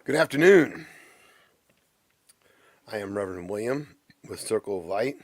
Good afternoon. I am Reverend William with Circle of Light.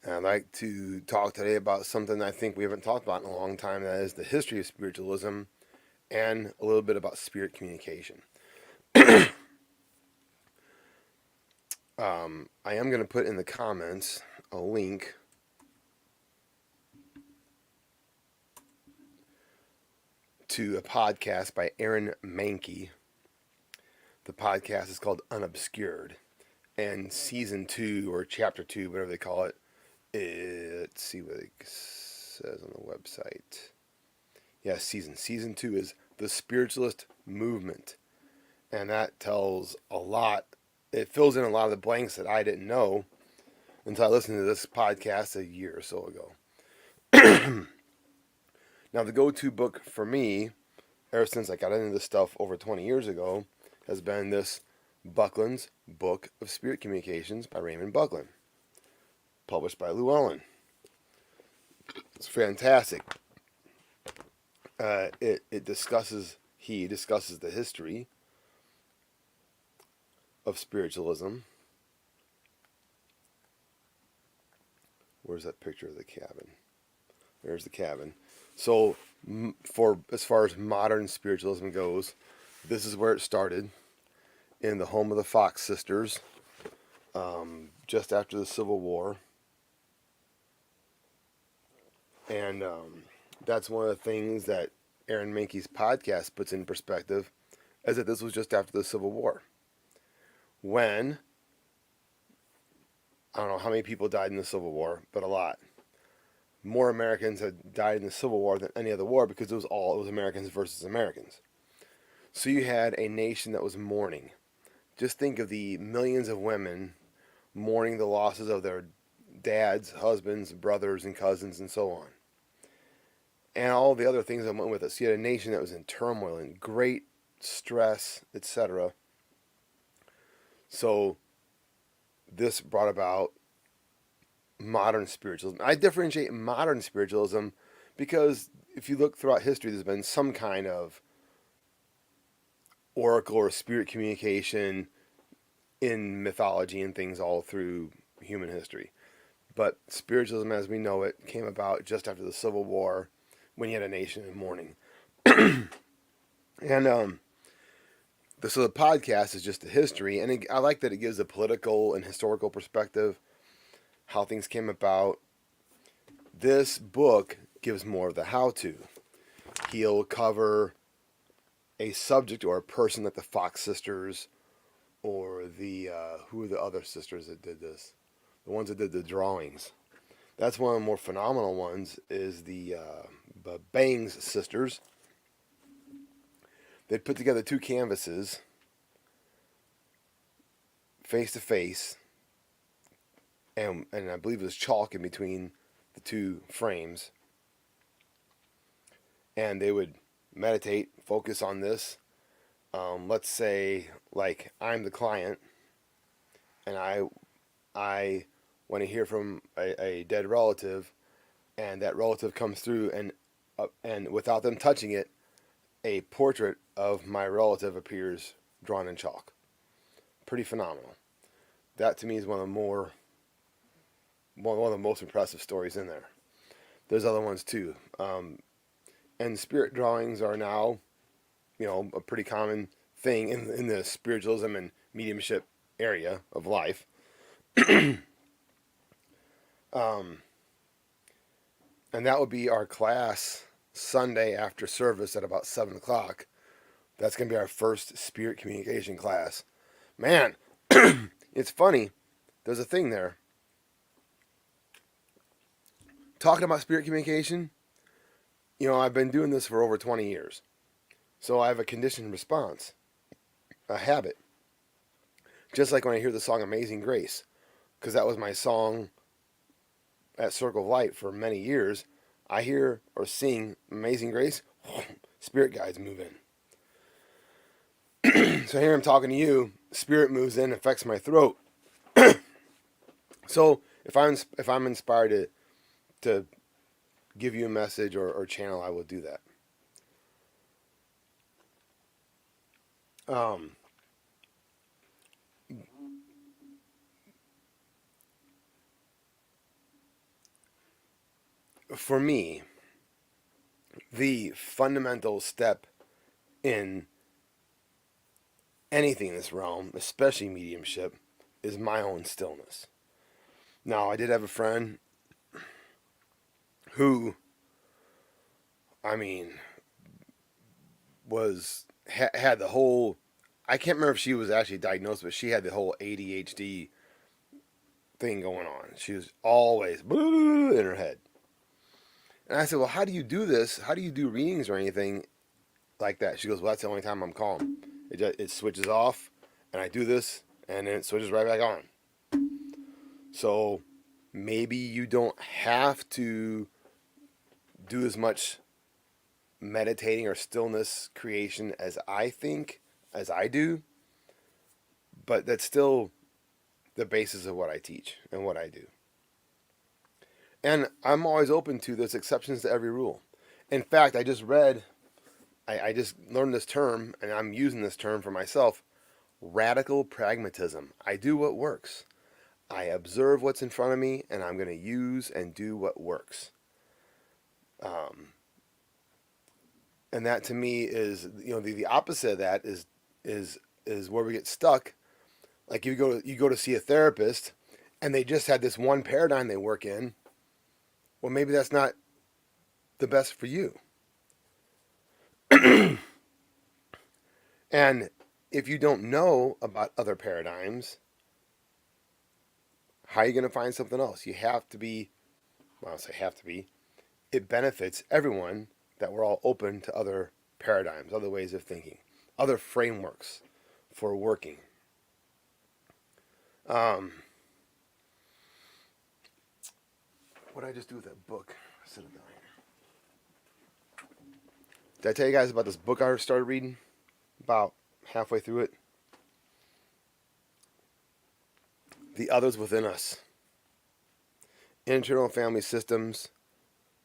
And I'd like to talk today about something I think we haven't talked about in a long time, that is the history of spiritualism and a little bit about spirit communication. I am going to put in the comments a link to a podcast by Aaron Mahnke. The podcast is called Unobscured. And season 2 or chapter 2, whatever they call it, let's see what it says on the website. Yeah, season 2 is the spiritualist movement, and that tells a lot. It fills in a lot of the blanks that I didn't know until I listened to this podcast a year or so ago. Now, the go-to book for me, ever since I got into this stuff over 20 years ago, has been this Buckland's Book of Spirit Communications by Raymond Buckland, published by Llewellyn. It's fantastic. He discusses the history of spiritualism. Where's that picture of the cabin? There's the cabin. So, as far as modern spiritualism goes, this is where it started, in the home of the Fox sisters, just after the Civil War. And that's one of the things that Aaron Mahnke's podcast puts in perspective, is that this was just after the Civil War, when, I don't know how many people died in the Civil War, but a lot. More Americans had died in the Civil War than any other war, because it was Americans versus Americans. So you had a nation that was mourning. Just think of the millions of women mourning the losses of their dads, husbands, brothers, and cousins, and so on. And all the other things that went with it. So you had a nation that was in turmoil and great stress, etc. So this brought about modern spiritualism. I differentiate modern spiritualism because if you look throughout history, there's been some kind of oracle or spirit communication in mythology and things all through human history. But spiritualism as we know it came about just after the Civil War, when you had a nation in mourning. And so the podcast is just the history, and I like that it gives a political and historical perspective, how things came about. This book gives more of the how-to. He'll cover a subject or a person like the Fox sisters, or the who are the other sisters that did this? The ones that did the drawings. That's one of the more phenomenal ones, is the Bangs sisters. They put together 2 canvases, face to face, and I believe there's chalk in between the 2 frames. And they would meditate, focus on this. Let's say, like, I'm the client, and I want to hear from a dead relative, and that relative comes through, and without them touching it, a portrait of my relative appears drawn in chalk. Pretty phenomenal. That to me is one of the most impressive stories in there. There's other ones too, and spirit drawings are now, a pretty common thing in the spiritualism and mediumship area of life. And that would be our class Sunday after service at about 7 o'clock. That's going to be our first spirit communication class. Man, it's funny. There's a thing there. Talking about spirit communication, I've been doing this for over 20 years. So I have a conditioned response, a habit. Just like when I hear the song Amazing Grace, because that was my song at Circle of Light for many years. I hear or sing Amazing Grace, spirit guides move in. So here I'm talking to you, spirit moves in, affects my throat. So if I'm inspired to give you a message or channel, I will do that. Um, for me, the fundamental step in anything in this realm, especially mediumship, is my own stillness. Now, I did have a friend who, I mean, had the whole. I can't remember if she was actually diagnosed, but she had the whole ADHD thing going on. She was always in her head. And I said, "Well, how do you do this? How do you do readings or anything like that?" She goes, "Well, that's the only time I'm calm. It switches off, and I do this, and then it switches right back on." So maybe you don't have to do as much meditating or stillness creation as I do, but that's still the basis of what I teach and what I do. And I'm always open to there's exceptions to every rule. In fact, I just learned this term, and I'm using this term for myself, radical pragmatism. I do what works. I observe what's in front of me, and I'm going to use and do what works. And that to me is, the opposite of that is where we get stuck. Like you go to see a therapist, and they just had this one paradigm they work in. Well, maybe that's not the best for you. And if you don't know about other paradigms, how are you going to find something else? You have to be, well, I say have to be, it benefits everyone that we're all open to other paradigms, other ways of thinking, other frameworks for working. What did I just do with that book? Did I tell you guys about this book I started reading? About halfway through it. The Others Within Us. Internal Family Systems,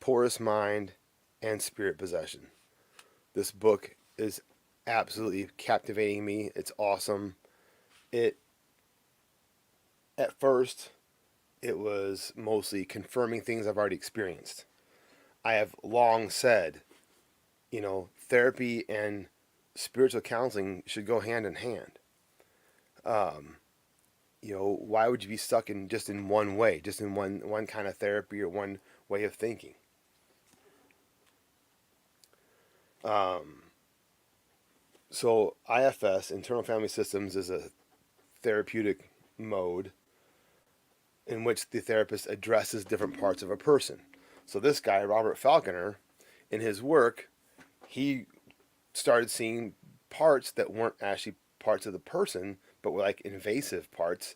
Porous Mind, and Spirit Possession. This book is absolutely captivating me. It's awesome. At first, it was mostly confirming things I've already experienced. I have long said, therapy and spiritual counseling should go hand in hand. Why would you be stuck in just in one way, just in one kind of therapy or one way of thinking? So IFS, Internal Family Systems, is a therapeutic mode in which the therapist addresses different parts of a person. So this guy, Robert Falconer, in his work, he started seeing parts that weren't actually parts of the person, but were like invasive parts.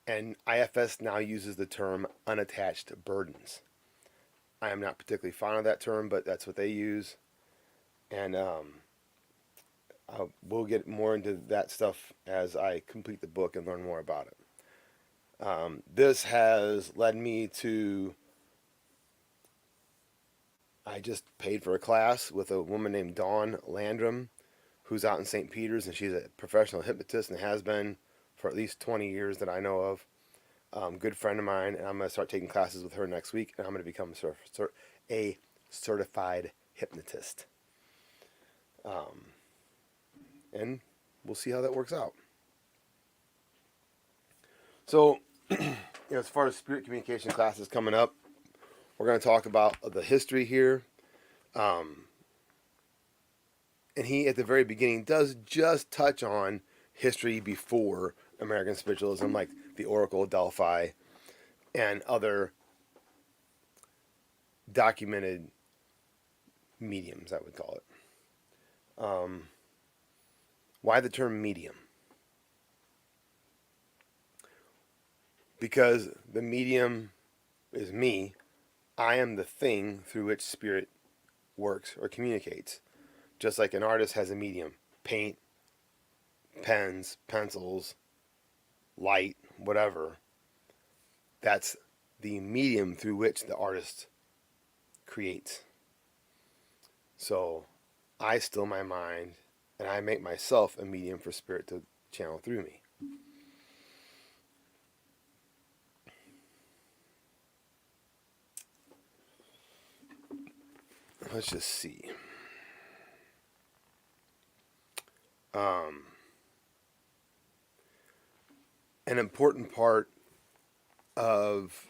And IFS now uses the term unattached burdens. I am not particularly fond of that term, but that's what they use. And we'll get more into that stuff as I complete the book and learn more about it. This has led me to, I just paid for a class with a woman named Dawn Landrum, who's out in St. Peter's, and she's a professional hypnotist and has been for at least 20 years that I know of. Good friend of mine, and I'm going to start taking classes with her next week, and I'm going to become a certified hypnotist. And we'll see how that works out. So, as far as spirit communication classes coming up, we're going to talk about the history here. And he, at the very beginning, does just touch on history before American Spiritualism, like the Oracle of Delphi and other documented mediums, I would call it. Why the term medium? Because the medium is me. I am the thing through which spirit works or communicates. Just like an artist has a medium, paint, pens, pencils, light, whatever. That's the medium through which the artist creates. So I still my mind and I make myself a medium for spirit to channel through me. Let's just see. An important part of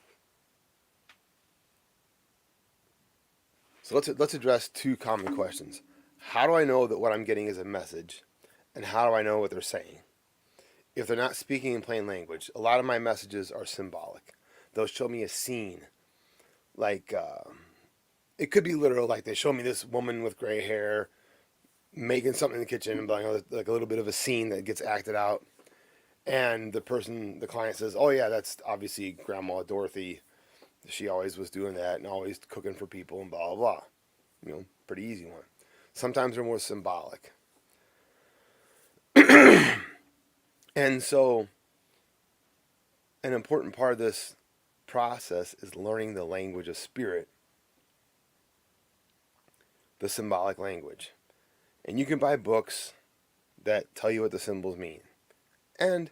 let's address two common questions. How do I know that what I'm getting is a message, and how do I know what they're saying? If they're not speaking in plain language, a lot of my messages are symbolic. They'll show me a scene, like it could be literal, like they show me this woman with gray hair making something in the kitchen, and like a little bit of a scene that gets acted out. And the client says, "Oh yeah, that's obviously Grandma Dorothy. She always was doing that and always cooking for people and blah blah blah." Pretty easy one. Sometimes they're more symbolic. And so, an important part of this process is learning the language of spirit, the symbolic language. And you can buy books that tell you what the symbols mean. And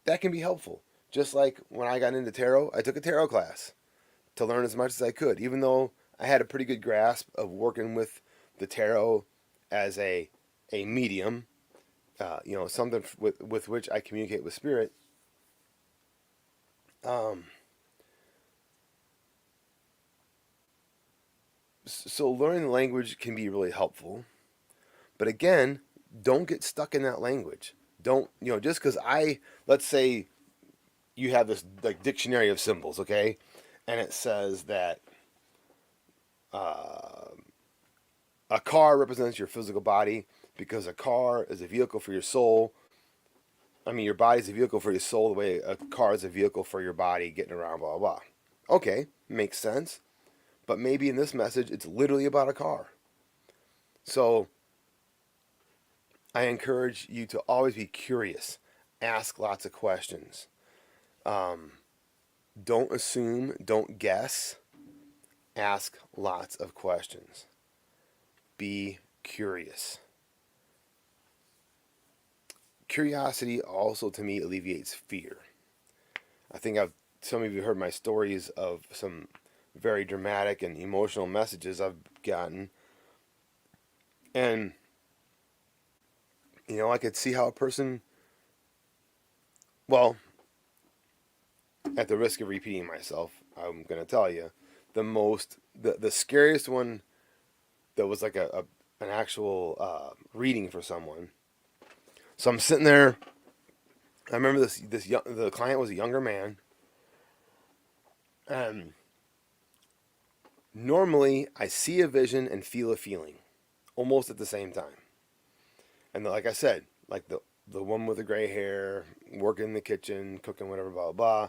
that can be helpful. Just like when I got into tarot, I took a tarot class to learn as much as I could, even though I had a pretty good grasp of working with the tarot as a medium, something with which I communicate with spirit. So learning the language can be really helpful. But again, don't get stuck in that language. Don't, just because let's say you have this like dictionary of symbols, okay? And it says that a car represents your physical body because a car is a vehicle for your soul. I mean, your body's a vehicle for your soul the way a car is a vehicle for your body getting around, blah, blah, blah. Okay, makes sense. But maybe in this message, it's literally about a car. So I encourage you to always be curious. Ask lots of questions. Don't assume, don't guess. Ask lots of questions. Be curious. Curiosity also, to me, alleviates fear. I think some of you heard my stories of some very dramatic and emotional messages I've gotten. And, I could see how a person, well, at the risk of repeating myself, I'm going to tell you, the scariest one that was like an actual reading for someone. So I'm sitting there. I remember the client was a younger man, and normally I see a vision and feel a feeling, almost at the same time. And like I said, like the woman with the gray hair, working in the kitchen, cooking whatever, blah blah blah.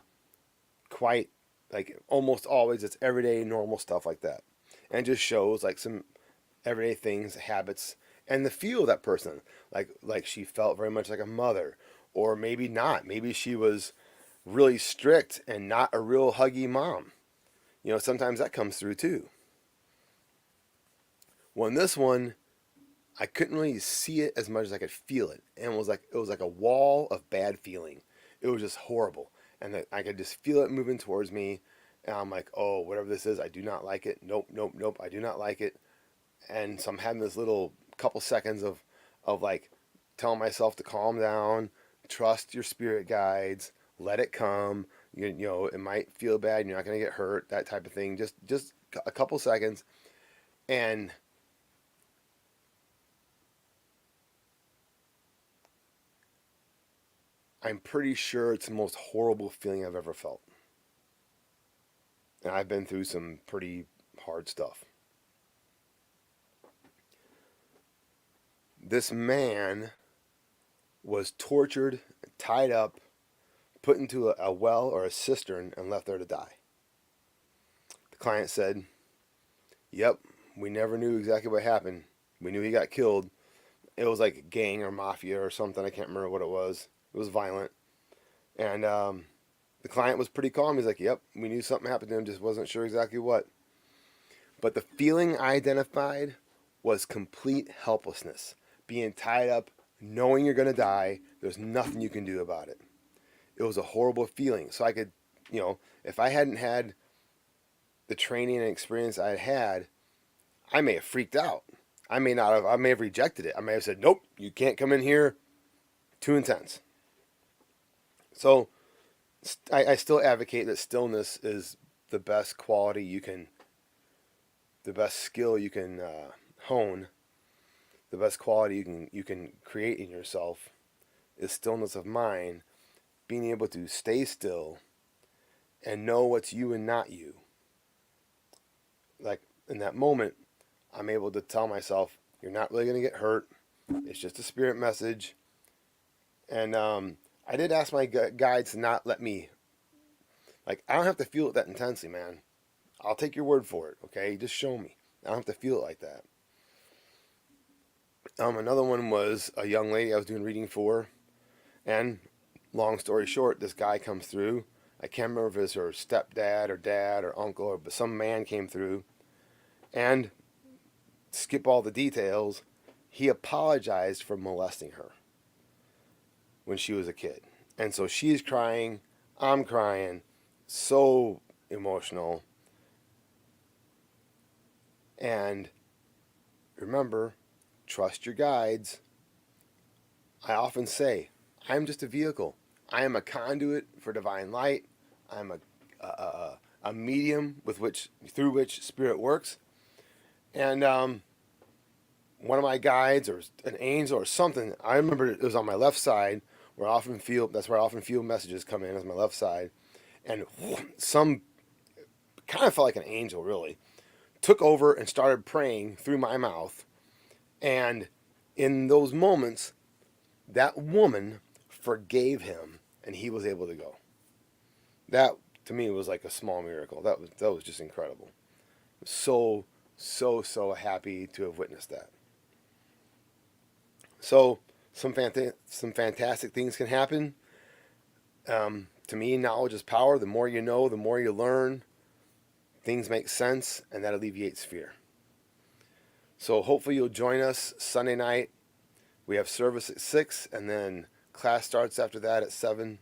Quite like almost always, it's everyday normal stuff like that, and it just shows like some everyday things, habits, and the feel of that person. Like she felt very much like a mother, or maybe not. Maybe she was really strict and not a real huggy mom. Sometimes that comes through too. Well, in this one, I couldn't really see it as much as I could feel it, and it was like a wall of bad feeling. It was just horrible, and I could just feel it moving towards me. And I'm like, oh, whatever this is, I do not like it. Nope, nope, nope. I do not like it. And so I'm having this little couple seconds of like telling myself to calm down, trust your spirit guides, let it come. It might feel bad. You're not going to get hurt. That type of thing. Just a couple seconds, and I'm pretty sure it's the most horrible feeling I've ever felt. And I've been through some pretty hard stuff. This man was tortured, tied up, put into a well or a cistern, and left there to die. The client said, "Yep, we never knew exactly what happened. We knew he got killed. It was like a gang or mafia or something. I can't remember what it was. It was violent." And the client was pretty calm. He's like, "Yep, we knew something happened to him, just wasn't sure exactly what." But the feeling I identified was complete helplessness, being tied up, knowing you're going to die. There's nothing you can do about it. It was a horrible feeling. So I could, if I hadn't had the training and experience I had, I may have freaked out. I may not have. I may have rejected it. I may have said, "Nope, you can't come in here. Too intense." So I still advocate that stillness is the best quality you can, the best skill you can hone, the best quality you can create in yourself is stillness of mind, being able to stay still and know what's you and not you. Like in that moment, I'm able to tell myself, "You're not really going to get hurt. It's just a spirit message." And I did ask my guides to not let me, I don't have to feel it that intensely, man. I'll take your word for it, okay? Just show me. I don't have to feel it like that. Another one was a young lady I was doing reading for, and long story short, this guy comes through. I can't remember if it was her stepdad or dad or uncle, but some man came through, and skip all the details, he apologized for molesting her when she was a kid. And so she's crying, I'm crying, so emotional. And remember, trust your guides. I often say, I'm just a vehicle. I am a conduit for divine light. I'm a medium through which spirit works. And one of my guides or an angel or something, I remember it was on my left side, that's where I often feel messages come in, is my left side. And some kind of felt like an angel, really, took over and started praying through my mouth. And in those moments, that woman forgave him and he was able to go. That, to me, was like a small miracle. That was just incredible. So happy to have witnessed that. So some fantastic things can happen. To me, knowledge is power. The more you know, the more you learn, things make sense, and that alleviates fear. So hopefully you'll join us Sunday night. We have service at 6, and then class starts after that at 7.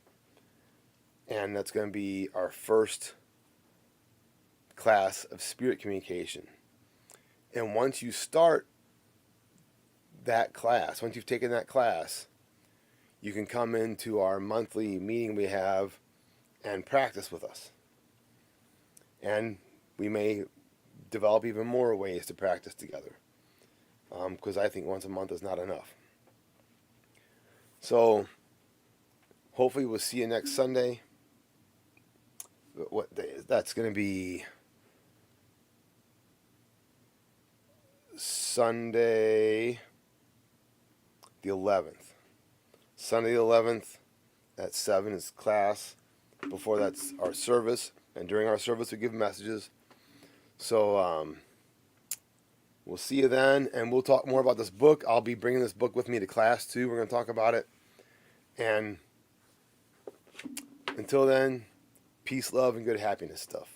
And that's going to be our first class of spirit communication. And once you start that class, once you've taken that class, you can come into our monthly meeting we have and practice with us. And we may develop even more ways to practice together, because I think once a month is not enough. So hopefully we'll see you next Sunday. What day is that's going to be? Sunday the 11th. Sunday the 11th at 7 is class. Before that's our service. And during our service we give messages. So we'll see you then. And we'll talk more about this book. I'll be bringing this book with me to class too. We're going to talk about it. And until then, peace, love, and good happiness stuff.